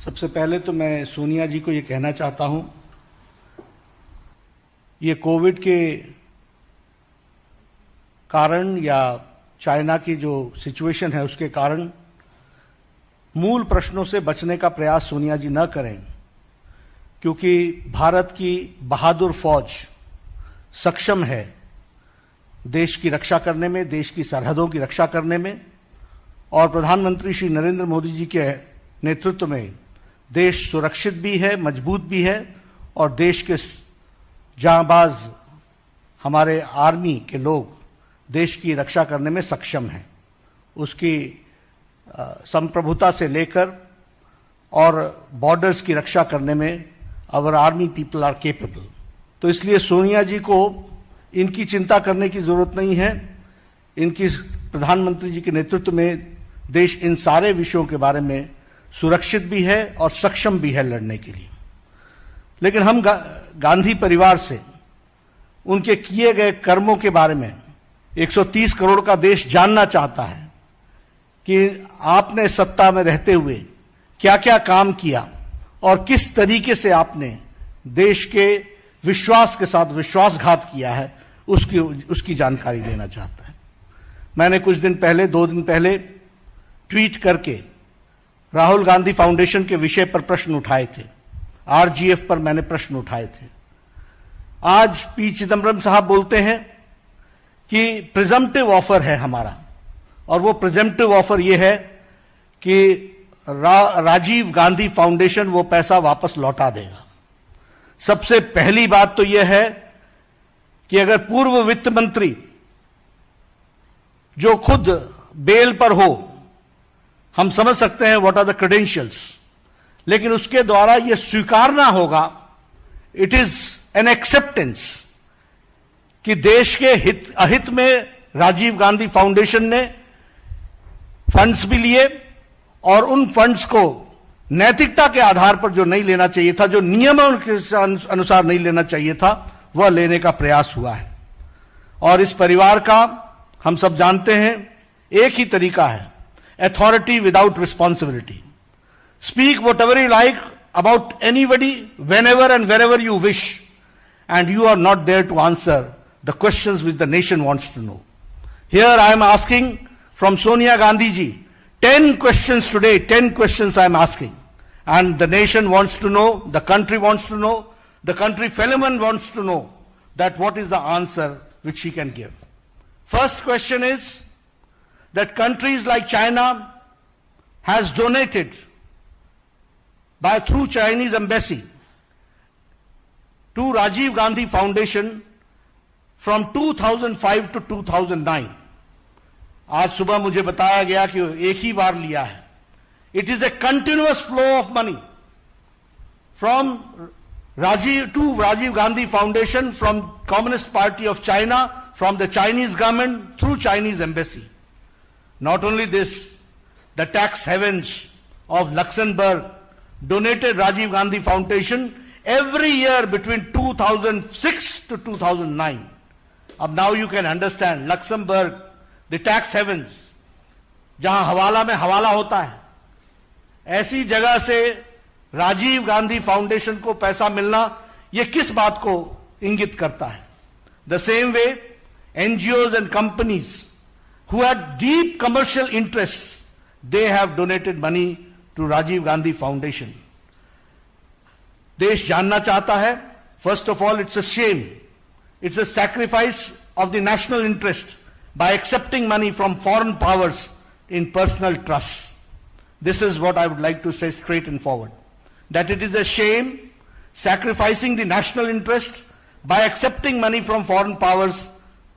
सबसे पहले तो मैं सोनिया जी को ये कहना चाहता हूं, ये कोविड के कारण या चाइना की जो सिचुएशन है उसके कारण मूल प्रश्नों से बचने का प्रयास सोनिया जी न करें, क्योंकि भारत की बहादुर फौज सक्षम है देश की रक्षा करने में, देश की सरहदों की रक्षा करने में, और प्रधानमंत्री श्री नरेंद्र मोदी जी के नेतृत्व में देश सुरक्षित भी है, मजबूत भी है, और देश के जांबाज हमारे आर्मी के लोग देश की रक्षा करने में सक्षम हैं। उसकी संप्रभुता से लेकर और बॉर्डर्स की रक्षा करने में our army people are capable. तो इसलिए सोनिया जी को इनकी चिंता करने की जरूरत नहीं है। इनकी प्रधानमंत्री जी के नेतृत्व में देश इन सारे विषयों के बारे में सुरक्षित भी है और सक्षम भी है लड़ने के लिए। लेकिन हम गांधी परिवार से उनके किए गए कर्मों के बारे में 130 करोड़ का देश जानना चाहता है कि आपने सत्ता में रहते हुए क्या क्या काम किया और किस तरीके से आपने देश के विश्वास के साथ विश्वासघात किया है, उसकी जानकारी लेना चाहता है। मैंने कुछ दिन पहले, 2 दिन पहले ट्वीट करके राहुल गांधी फाउंडेशन के विषय पर प्रश्न उठाए थे। आरजीएफ पर मैंने प्रश्न उठाए थे। आज पी चिदम्बरम साहब बोलते हैं कि प्रिजम्पटिव ऑफर है हमारा, और वो प्रिजम्पटिव ऑफर ये है कि राजीव गांधी फाउंडेशन वो पैसा वापस लौटा देगा। सबसे पहली बात तो यह है कि अगर पूर्व वित्त मंत्री जो खुद बेल पर हो, हम समझ सकते हैं व्हाट आर द क्रेडेंशियल्स, लेकिन उसके द्वारा यह स्वीकारना होगा, इट इज एन एक्सेप्टेंस कि देश के अहित में राजीव गांधी फाउंडेशन ने फंड्स भी लिए और उन फंड्स को नैतिकता के आधार पर जो नहीं लेना चाहिए था, जो नियमों के अनुसार नहीं लेना चाहिए था, वह लेने का प्रयास हुआ है। और इस परिवार का हम सब जानते हैं एक ही तरीका है, authority without responsibility. Speak whatever you like about anybody, whenever and wherever you wish, and you are not there to answer the questions which the nation wants to know. Here I am asking from Sonia Gandhi ji 10 questions today, 10 questions I am asking, and the nation wants to know, the country wants to know, the country fellow wants to know that what is the answer which she can give. First question is that countries like China has donated through Chinese embassy to Rajiv Gandhi Foundation from 2005 to 2009. आज सुबह मुझे बताया गया कि एक ही बार लिया है। It is a continuous flow of money from Rajiv Gandhi Foundation, from Communist Party of China, from the Chinese government through Chinese embassy. Not only this, the tax havens of Luxembourg donated Rajiv Gandhi Foundation every year between 2006 to 2009. अब now you can understand Luxembourg, the tax havens, जहां हवाला में हवाला होता है, ऐसी जगह से राजीव गांधी फाउंडेशन को पैसा मिलना यह किस बात को इंगित करता है? The same way NGOs and companies who had deep commercial interests, they have donated money to Rajiv Gandhi Foundation. देश जानना चाहता है, first of all it's a shame, it's a sacrifice of the national interest by accepting money from foreign powers in personal trust. This is what I would like to say straight and forward, that it is a shame sacrificing the national interest by accepting money from foreign powers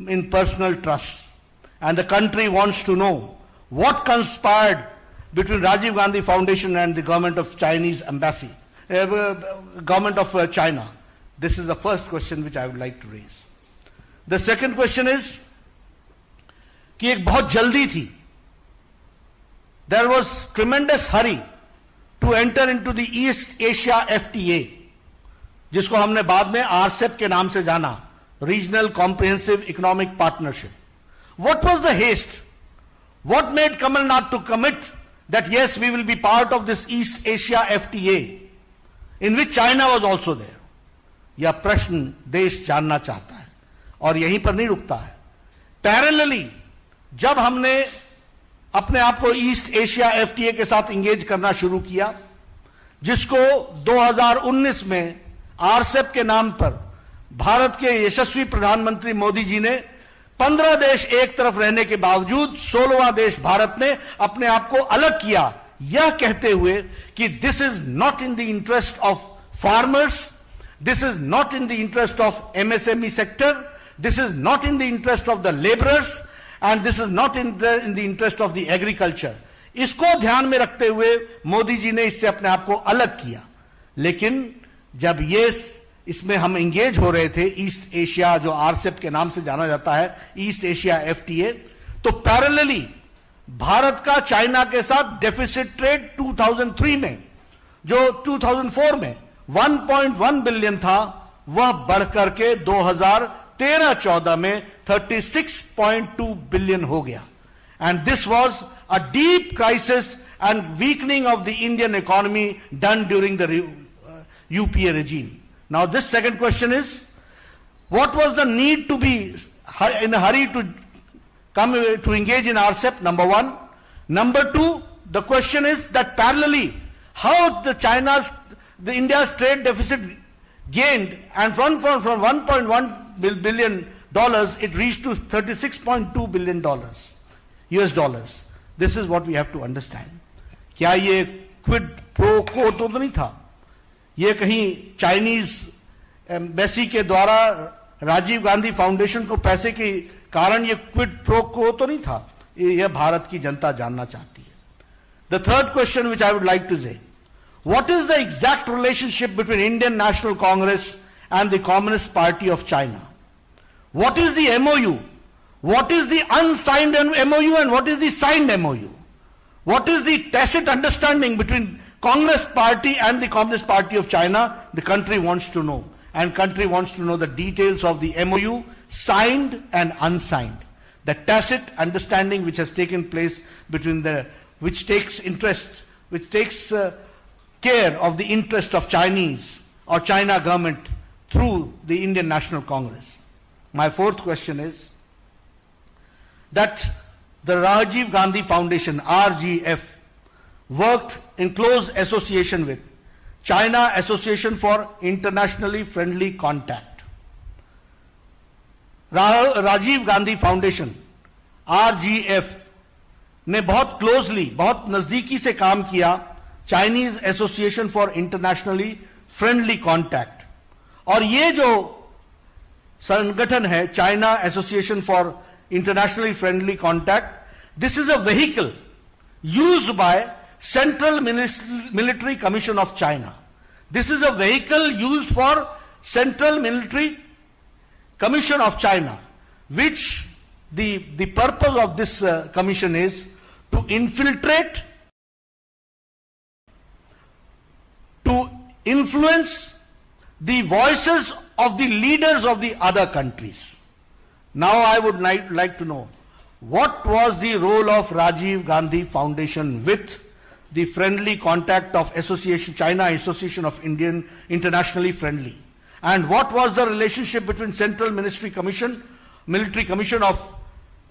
in personal trust. And the country wants to know what conspired between Rajiv Gandhi Foundation and the government of Chinese embassy. Government of China. This is the first question which I would like to raise. The second question is कि एक बहुत जल्दी थी. There was tremendous hurry to enter into the East Asia FTA, जिसको हमने बाद में RCEP के नाम से जाना, Regional Comprehensive Economic Partnership. What was the haste? What made Kamal Nath to commit that yes, we will be part of this East Asia FTA, in which China was also there? यह प्रश्न देश जानना चाहता है और यहीं पर नहीं रुकता है. पैरेलली जब हमने अपने आप को ईस्ट एशिया एफटीए के साथ इंगेज करना शुरू किया, जिसको 2019 में आरसेप के नाम पर भारत के यशस्वी प्रधानमंत्री मोदी जी ने 15 देश एक तरफ रहने के बावजूद 16वां देश भारत ने अपने आप को अलग किया, यह कहते हुए कि this is not in the interest of farmers, this is not in the interest of MSME sector, this is not in the interest of the labourers and this is not in the interest of the agriculture. इसको ध्यान में रखते हुए मोदी जी ने इससे अपने आप को अलग किया. लेकिन जब ये इसमें हम इंगेज हो रहे थे, ईस्ट एशिया जो आरसेप के नाम से जाना जाता है, ईस्ट एशिया एफटीए, तो पैरेलली भारत का चाइना के साथ डेफिसिट ट्रेड 2003 में, जो 2004 में 1.1 बिलियन था, वह बढ़कर के 2013-14 में 36.2 बिलियन हो गया. And this was a deep crisis and weakening of the Indian economy done during the UPA regime. Now this second question is, what was the need to be in a hurry to come to engage in RCEP? Number one. Number two, the question is that parallelly, how the India's trade deficit gained, and from 1.1 billion dollars, it reached to 36.2 billion dollars, US dollars. This is what we have to understand. क्या ये quid pro quo तो नहीं था? ये कहीं Chinese embassy के द्वारा Rajiv Gandhi foundation को पैसे के कारण ये क्विड प्रो को तो नहीं था. यह भारत की जनता जानना चाहती है. The third question which I would like to say, what is the exact relationship between Indian National Congress and the Communist Party of China? What is the MOU? What is the unsigned MOU and what is the signed MOU? What is the tacit understanding between Congress party and the Communist Party of China? The country wants to know, and country wants to know the details of the MOU, signed and unsigned, the tacit understanding which has taken place between which takes care of the interest of Chinese or China government through the Indian National Congress. My fourth question is that the Rajiv Gandhi Foundation, RGF, worked in close association with China Association for Internationally Friendly Contact. Rajiv Gandhi foundation RGF ने बहुत closely, बहुत नजदीकी से काम किया Chinese association for internationally friendly contact. और ये जो संगठन है China association for internationally friendly contact, this is a vehicle used by Central Military Commission of China. This is a vehicle used for Central Military Commission of China, which the purpose of this commission is to infiltrate, to influence the voices of the leaders of the other countries. Now I would like to know, what was the role of Rajiv Gandhi Foundation with the friendly contact of China Association of Indian Internationally Friendly, and what was the relationship between Central Military Commission of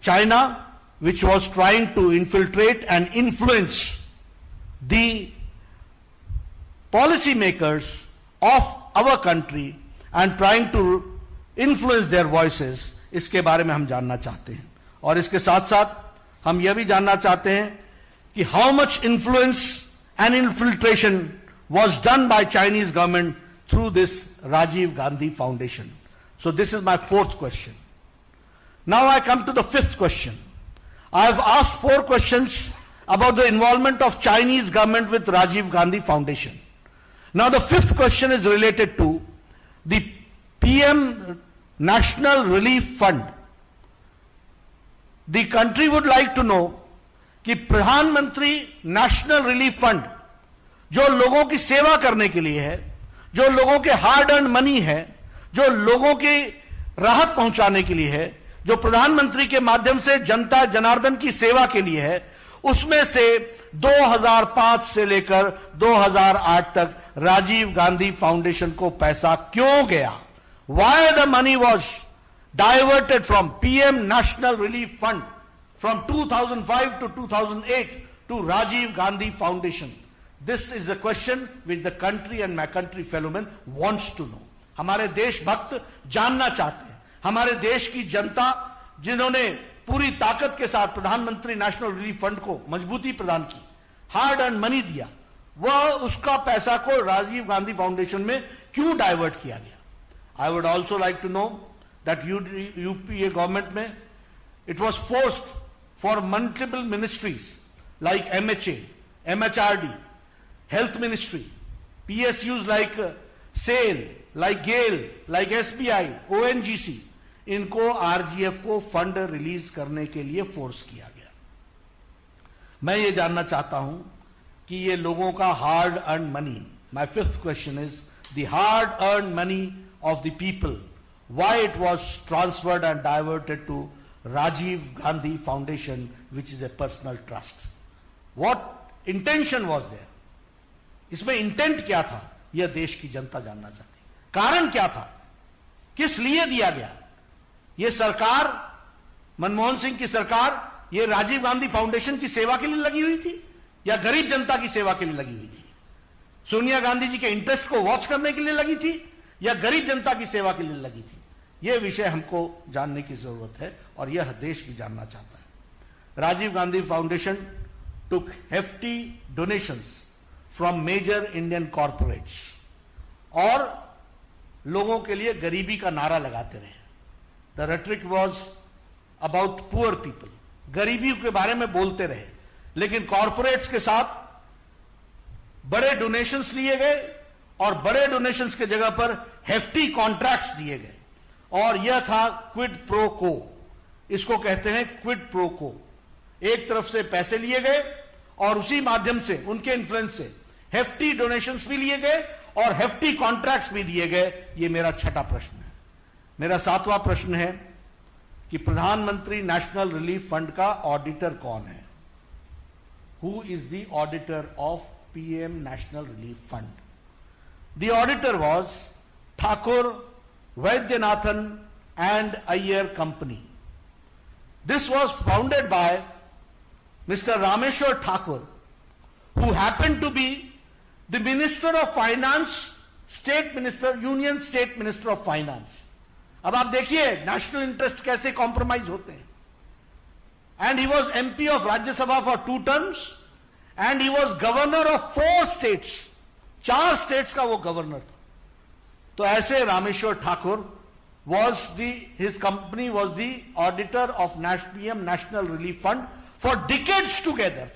China, which was trying to infiltrate and influence the policy makers of our country and trying to influence their voices? इसके बारे में हम जानना चाहते हैं. और इसके साथ साथ हम यह भी जानना चाहते हैं कि how much influence and infiltration was done by Chinese government through this Rajiv Gandhi Foundation. So this is my fourth question. Now I come to the fifth question. I have asked 4 questions about the involvement of Chinese government with Rajiv Gandhi Foundation. Now the fifth question is related to the PM National Relief Fund. The country would like to know कि प्रधानमंत्री national relief fund जो लोगों की सेवा करने के लिए है, जो लोगों के हार्ड अर्न मनी है, जो लोगों की राहत पहुंचाने के लिए है, जो प्रधानमंत्री के माध्यम से जनता जनार्दन की सेवा के लिए है, उसमें से 2005 से लेकर 2008 तक राजीव गांधी फाउंडेशन को पैसा क्यों गया? Why the money was diverted from PM National Relief Fund from 2005 to 2008 to Rajiv Gandhi Foundation? This is the question which the country and my country fellow men wants to know. हमारे देशभक्त जानना चाहते हैं, हमारे देश की जनता जिन्होंने पूरी ताकत के साथ प्रधानमंत्री नेशनल रिलीफ फंड को मजबूती प्रदान की, हार्ड अर्न मनी दिया, वह उसका पैसा को राजीव गांधी फाउंडेशन में क्यों डाइवर्ट किया गया? I would also like to know that UPA government में it was forced for multiple ministries like MHA, MHRD, Health Ministry, PSUs like SAIL, like GAIL, like SBI, ONGC, इनको RGF को fund release करने के लिए force किया गया। मैं ये जानना चाहता हूं कि ये लोगों का hard earn money, my fifth question is the hard earn money of the people, why it was transferred and diverted to Rajiv Gandhi Foundation, which is a personal trust. What intention was there? इसमें intent क्या था? यह देश की जनता जानना चाहती है। कारण क्या था? किस लिए दिया गया? यह सरकार, मनमोहन सिंह की सरकार, यह राजीव गांधी फाउंडेशन की सेवा के लिए लगी हुई थी या गरीब जनता की सेवा के लिए लगी हुई थी? सोनिया गांधी जी के इंटरेस्ट को वॉच करने के लिए लगी थी या गरीब जनता की सेवा के लिए लगी थी? यह विषय हमको जानने की जरूरत है और यह देश भी जानना चाहता है। Rajiv Gandhi foundation took hefty donations from major Indian corporates और लोगों के लिए गरीबी का नारा लगाते रहे। The rhetoric was about poor people, गरीबी के बारे में बोलते रहे, लेकिन कॉर्पोरेट्स के साथ बड़े डोनेशंस लिए गए और बड़े डोनेशंस के जगह पर हेफ्टी कॉन्ट्रैक्ट्स दिए गए और यह था क्विड प्रो को। इसको कहते हैं क्विड प्रो को। एक तरफ से पैसे लिए गए और उसी माध्यम से, उनके इन्फ्लुएंस से हेफ्टी डोनेशंस भी लिए गए और हेफ्टी कॉन्ट्रैक्ट्स भी दिए गए। यह मेरा छठा प्रश्न है। मेरा सातवां प्रश्न है कि प्रधानमंत्री नेशनल रिलीफ फंड का ऑडिटर कौन है? Who is the auditor of PM national relief fund? The auditor was Thakur, Vaidyanathon and Iyer Company. This was founded by Mr. Rameshwar Thakur, who happened to be the Minister of Finance, State Minister, Union State Minister of Finance. अब आप देखिए national interest कैसे compromise होते हैं। And he was MP of Rajya Sabha for 2 terms and he was governor of 4 states. 4 states का वो governor था। तो ऐसे Rameshwar Thakur his company was the auditor of PM National Relief Fund for decades together.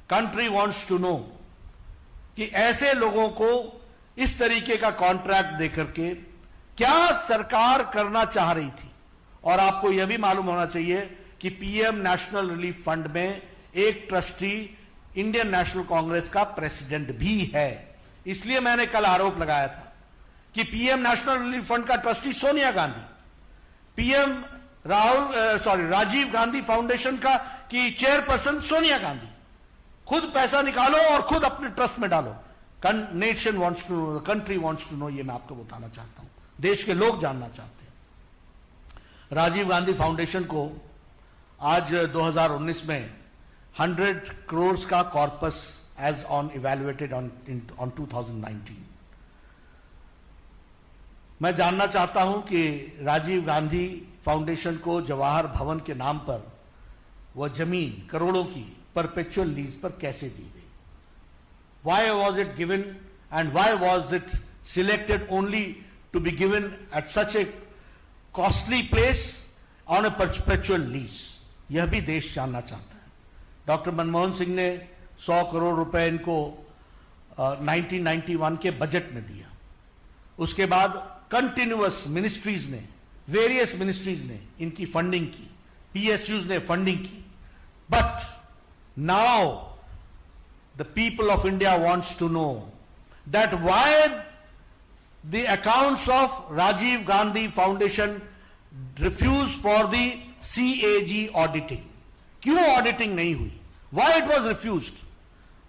Country wants to know कि ऐसे लोगों को इस तरीके का कॉन्ट्रैक्ट देकर के क्या सरकार करना चाह रही थी? और आपको यह भी मालूम होना चाहिए कि पीएम नेशनल रिलीफ फंड में एक ट्रस्टी इंडियन नेशनल कांग्रेस का प्रेसिडेंट भी है। इसलिए मैंने कल आरोप लगाया था कि पीएम नेशनल रिलीफ फंड का ट्रस्टी सोनिया गांधी, राजीव गांधी फाउंडेशन का की चेयरपर्सन सोनिया गांधी, खुद पैसा निकालो और खुद अपने ट्रस्ट में डालो। Nation wants to know, country wants to know, ये मैं आपको बताना चाहता हूं, देश के लोग जानना चाहते हैं। राजीव गांधी फाउंडेशन को आज 2019 में 100 करोड़ का corpus as on evaluated on 2019। मैं जानना चाहता हूं कि राजीव गांधी फाउंडेशन को जवाहर भवन के नाम पर वह जमीन करोड़ों की परपेचुअल लीज पर कैसे दी गई? Why was it given and why was it selected only to be given at such a costly place on a perpetual lease? यह भी देश जानना चाहता है। डॉक्टर मनमोहन सिंह ने 100 करोड़ रुपए इनको 1991 के बजट में दिया। उसके बाद कंटिन्यूअस मिनिस्ट्रीज ने, वेरियस मिनिस्ट्रीज ने इनकी फंडिंग की, पीएसयूज ने फंडिंग की। But now the people of India wants to know that why the accounts of Rajiv Gandhi Foundation refused for the CAG auditing. क्यों ऑडिटिंग नहीं हुई? Why it was refused?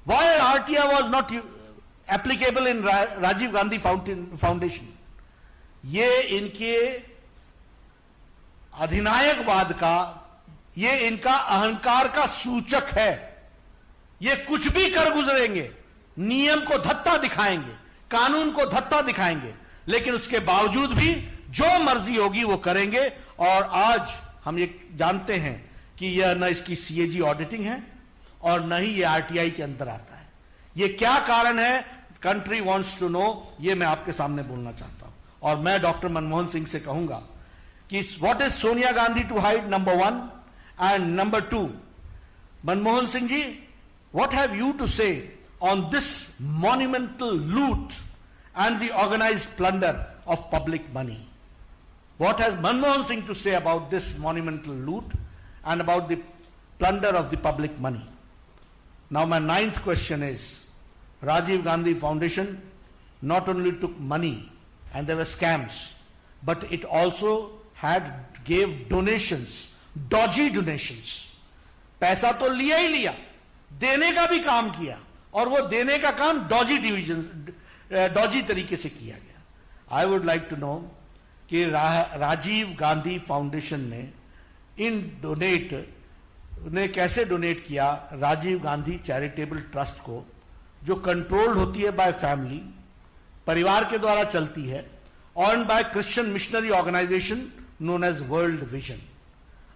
Why RTI was not applicable in Rajiv Gandhi Foundation? ये इनके अधिनायकवाद का, ये इनका अहंकार का सूचक है। ये कुछ भी कर गुजरेंगे, नियम को धत्ता दिखाएंगे, कानून को धत्ता दिखाएंगे, लेकिन उसके बावजूद भी जो मर्जी होगी वो करेंगे। और आज हम ये जानते हैं कि यह न इसकी सीएजी ऑडिटिंग है और न ही ये आरटीआई के अंदर आता है। ये क्या कारण है? कंट्री वांट्स टू नो, ये मैं आपके सामने बोलना चाहता हूं। और मैं डॉक्टर मनमोहन सिंह से कहूंगा कि what is Sonia Gandhi to hide, number 1, and number 2, Manmohan Singh ji, what have you to say on this monumental loot and the organized plunder of public money? What has Manmohan Singh to say about this monumental loot and about the plunder of the public money? Now my 9th question is, Rajiv Gandhi Foundation not only took money and there were scams, but it also gave donations, dodgy donations. पैसा तो लिया ही लिया, देने का भी काम किया, और वो देने का काम डॉजी तरीके से किया गया। I would like to know कि राजीव गांधी फाउंडेशन ने कैसे डोनेट किया राजीव गांधी चैरिटेबल ट्रस्ट को, जो कंट्रोल्ड होती है बाय फैमिली, परिवार के द्वारा चलती है, owned by Christian missionary organisation known as World Vision.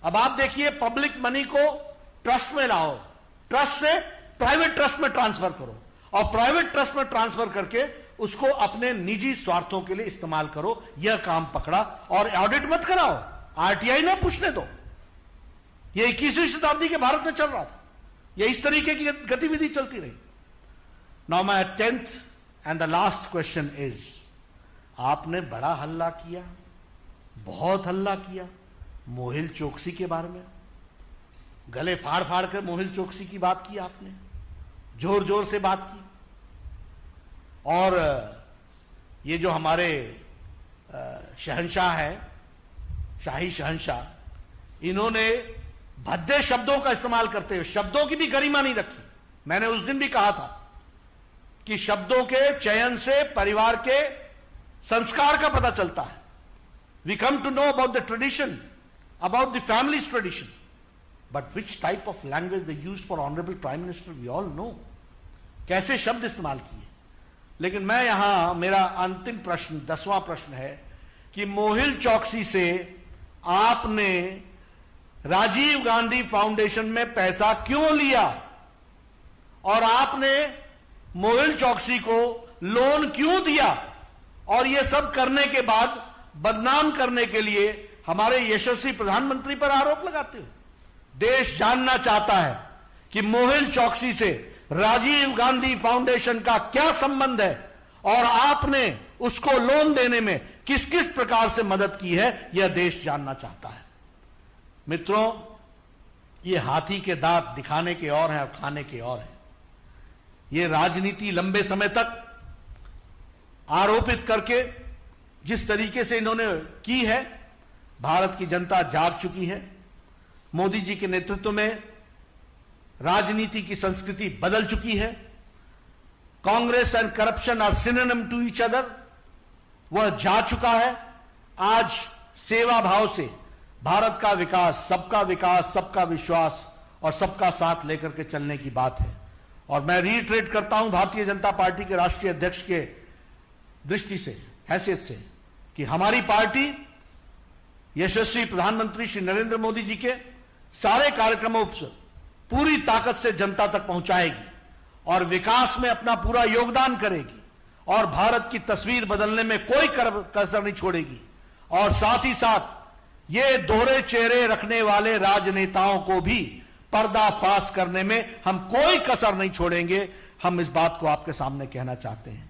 अब आप देखिए, पब्लिक मनी को ट्रस्ट में लाओ, ट्रस्ट से प्राइवेट ट्रस्ट में ट्रांसफर करो, और प्राइवेट ट्रस्ट में ट्रांसफर करके उसको अपने निजी स्वार्थों के लिए इस्तेमाल करो। यह काम पकड़ा, और ऑडिट मत कराओ, आरटीआई ना पूछने दो। यह 21वीं शताब्दी के भारत में चल रहा था, यह इस तरीके की गतिविधि चलती रही। Now my 10th and the last question is, आपने बड़ा हल्ला किया, बहुत हल्ला किया मोहिल चोकसी के बारे में। गले फाड़ फाड़ कर मोहिल चोकसी की बात की आपने, जोर जोर से बात की। और ये जो हमारे शहंशाह है, शाही शहंशाह, इन्होंने भद्दे शब्दों का इस्तेमाल करते हुए शब्दों की भी गरिमा नहीं रखी। मैंने उस दिन भी कहा था कि शब्दों के चयन से परिवार के संस्कार का पता चलता है। We come to know about the tradition, about the families tradition, but which type of language they use for honourable prime minister we all know. कैसे शब्द इस्तेमाल किए। लेकिन मैं यहां, मेरा अंतिम प्रश्न 10वां प्रश्न है कि मोहिल चौकसी से आपने राजीव गांधी फाउंडेशन में पैसा क्यों लिया, और आपने मोहिल चौकसी को लोन क्यों दिया, और यह सब करने के बाद बदनाम करने के लिए हमारे यशस्वी प्रधानमंत्री पर आरोप लगाते हो। देश जानना चाहता है कि मोहिल चौकसी से राजीव गांधी फाउंडेशन का क्या संबंध है, और आपने उसको लोन देने में किस किस प्रकार से मदद की है, यह देश जानना चाहता है। मित्रों, ये हाथी के दांत दिखाने के और हैं और खाने के और हैं। ये राजनीति लंबे समय तक आरोपित करके जिस तरीके से इन्होंने की है, भारत की जनता जाग चुकी है। मोदी जी के नेतृत्व में राजनीति की संस्कृति बदल चुकी है। Congress and corruption are synonym to each other. वह जा चुका है। आज सेवा भाव से भारत का विकास, सबका विश्वास और सबका साथ लेकर के चलने की बात है। और मैं रीइटरेट करता हूं भारतीय जनता पार्टी के राष्ट्रीय अध्यक्ष के दृष्टि से, हैसियत से, कि हमारी पार्टी यशस्वी प्रधानमंत्री श्री नरेंद्र मोदी जी के सारे कार्यक्रमों से पूरी ताकत से जनता तक पहुंचाएगी और विकास में अपना पूरा योगदान करेगी, और भारत की तस्वीर बदलने में कोई कसर नहीं छोड़ेगी। और साथ ही साथ ये दोहरे चेहरे रखने वाले राजनेताओं को भी पर्दाफाश करने में हम कोई कसर नहीं छोड़ेंगे। हम इस बात को आपके सामने कहना चाहते हैं।